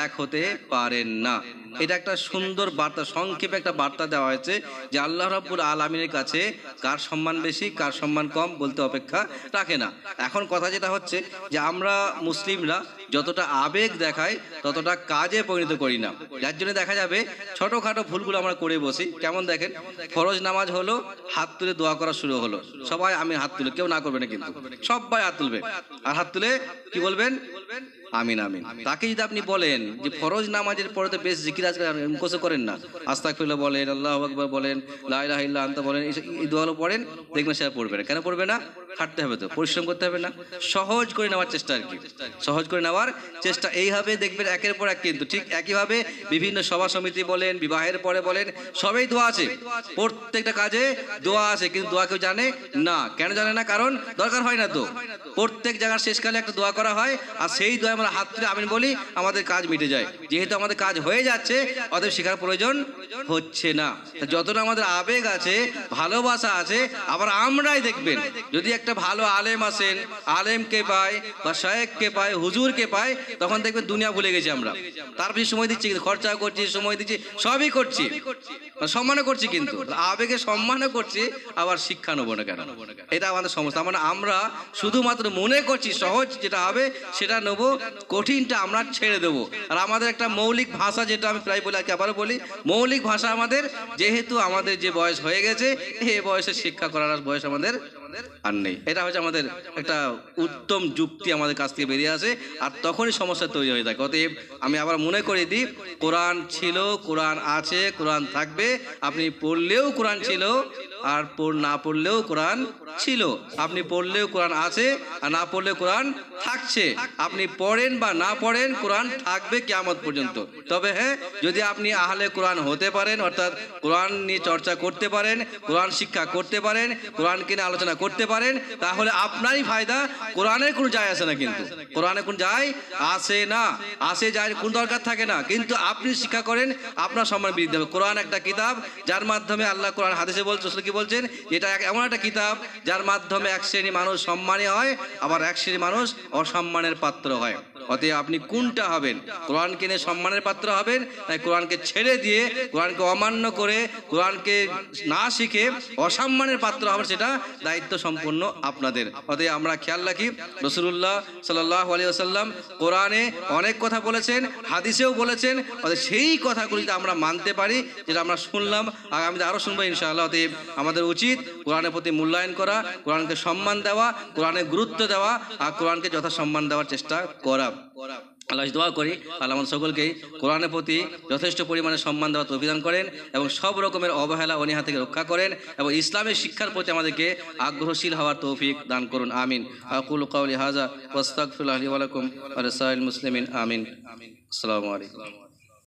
Speaker 1: এক হতে পারেন না। এটা একটা সুন্দর বার্তা, সংক্ষেপে একটা বার্তা দেওয়া হয়েছে যে আল্লাহ রাব্বুল আলামিনের কাছে কার সম্মান বেশি কার সম্মান কম বলতে অপেক্ষা রাখে না। এখন কথা যেটা হচ্ছে যে আমরা মুসলিমরা যতটা আবেগ দেখাই ততটা কাজে পরিণত করি না, যার জন্য দেখা যাবে ছোটোখাটো ভুলগুলো আমরা করে বসি। কেমন দেখেন, ফরজ নামাজ হলো, হাত তুলে দোয়া করা শুরু হলো, সবাই আমি হাত তুলে, কেউ না করবে না, কিন্তু সবাই হাত তুলবে, আর হাত তুলে কি বলবেন, আমিন আমিন। তাকে যদি আপনি বলেন যে ফরজ নামাজের পরে তো বেশ জিকির আজকাল মুখস্থ করেন না, আস্তাগফিরুল্লাহ বলেন, আল্লাহু আকবার বলেন, লা ইলাহা ইল্লা আনতা বলেন, এই দোয়াগুলো পড়েন, দেখবেন সে পড়বে না। কেন পড়বে না? খাটতে হবে, তো পরিশ্রম করতে হবে না, সহজ করে নেওয়ার চেষ্টা আর কি, সহজ করে নেওয়ার চেষ্টা। এইভাবে দেখবেন একের পর এক, কিন্তু ঠিক একইভাবে বিভিন্ন সভা সমিতি বলেন, বিবাহের পরে বলেন, সবেই দোয়া আছে, প্রত্যেকটা কাজে দোয়া আছে, কিন্তু দোয়া কেউ জানে না। কেন জানে না? কারণ দরকার হয় না। তো প্রত্যেক জায়গার শেষকালে একটা দোয়া করা হয়, আর সেই দোয়া আমরা হাত তুলে আমিন বলি, আমাদের কাজ মিটে যায়। যেহেতু আমাদের কাজ হয়ে যাচ্ছে, অতএব শেখার প্রয়োজন হচ্ছে না। যতটা আমাদের আবেগ আছে, ভালোবাসা আছে, আবার আমরাই দেখবেন যদি একটা ভালো আলেম আসেন, আলেমকে পাই বা শায়েখকে পাই, হুজুরকে পাই, তখন দেখবেন দুনিয়া ভুলে গেছি আমরা। তার পিছনে সময় দিচ্ছি, খরচা করছি, সময় দিচ্ছি, সবই করছি, মানে সম্মানও করছি, কিন্তু আবেগে সম্মানও করছি, আবার শিক্ষা নেবো না কেন? এটা আমাদের সমস্যা। মানে আমরা শুধুমাত্র মনে করছি সহজ যেটা হবে সেটা নেবো, কঠিনটা আমরা ছেড়ে দেবো। আর আমাদের একটা মৌলিক ভাষা, যেটা আমি প্রায় বলি, আবারও বলি, মৌলিক ভাষা আমাদের, যেহেতু আমাদের যে বয়স হয়ে গেছে, এই বয়সে শিক্ষা করার বয়স আমাদের আর নেই। এটা হচ্ছে আমাদের একটা উত্তম যুক্তি আমাদের কাছ থেকে বেরিয়ে আসে, আর তখনই সমস্যা তৈরি হয়ে থাকে। অতএব আমি আবার মনে করে দিই, কোরআন ছিল, কোরআন আছে, কোরআন থাকবে। আপনি পড়লেও কোরআন ছিল, আর না পড়লেও কোরআন ছিল। আপনি পড়লেও কোরআন আছে, আর না পড়লেও কোরআন থাকছে। আপনি পড়েন বা না পড়েন, কোরআন থাকবে কিয়ামত পর্যন্ত। তবে হ্যাঁ, যদি আপনি আহলে কোরআন হতে পারেন, অর্থাৎ কোরআন নিয়ে চর্চা করতে পারেন, কোরআন শিক্ষা করতে পারেন, কোরআনকে নিয়ে আলোচনা করতে পারেন, তাহলে আপনারই ফায়দা। কোরআনের কোনো যায় আসে না, কিন্তু কোরআনে কোন যায় আসে না, আসে যায় কোন দরকার থাকে না। কিন্তু আপনি শিক্ষা করেন, আপনার সম্মান বৃদ্ধি হবে। কোরআন একটা কিতাব, যার মাধ্যমে আল্লাহ কোরআন হাদিসে বলছে, কি বলছেন, এটা এমন একটা কিতাব যার মাধ্যমে এক শ্রেণী মানুষ সম্মানী হয়, আবার এক শ্রেণী মানুষ অসম্মানের পাত্র হয়। অতএব আপনি কোনটা হবেন? কোরআনকে নিয়ে সম্মানের পাত্র হবেন, তাই কোরআনকে ছেড়ে দিয়ে, কোরআনকে অমান্য করে, কোরআনকে না শিখে অসম্মানের পাত্র হবেন, সেটা দায়িত্ব সম্পূর্ণ আপনাদের। অতএব আমরা খেয়াল রাখি, রাসূলুল্লাহ সাল্লাল্লাহু আলাইহি ওয়াসাল্লাম কোরআনে অনেক কথা বলেছেন, হাদিসেও বলেছেন। অতএব সেই কথাগুলি আমরা মানতে পারি, যেটা আমরা শুনলাম, আগামীতে আরও শুনবো ইনশাআল্লাহ। অতএব আমাদের উচিত কোরআনের প্রতি মূল্যায়ন করা, কোরআনকে সম্মান দেওয়া, কোরআনের গুরুত্ব দেওয়া, আর কোরআনকে যথাসম্মান দেওয়ার চেষ্টা করা। আল্লাহ দোয়া করি আল্লাহ আমাদের সকলকেই কোরআনের প্রতি যথেষ্ট পরিমাণে সম্মান দেওয়ার তৌফিক করেন, এবং সব রকমের অবহেলা অনীহা থেকে রক্ষা করেন, এবং ইসলামের শিক্ষার প্রতি আমাদেরকে আগ্রহশীল হওয়ার তৌফিক দান করুন। আমিন। আকুলু কাওলি হাযা ওয়াস্তাগফিরুল্লাহ লি ওয়া লাকুম ওয়া লিসাইরিল মুসলিমিন। আমিন। আসসালামু আলাইকুম।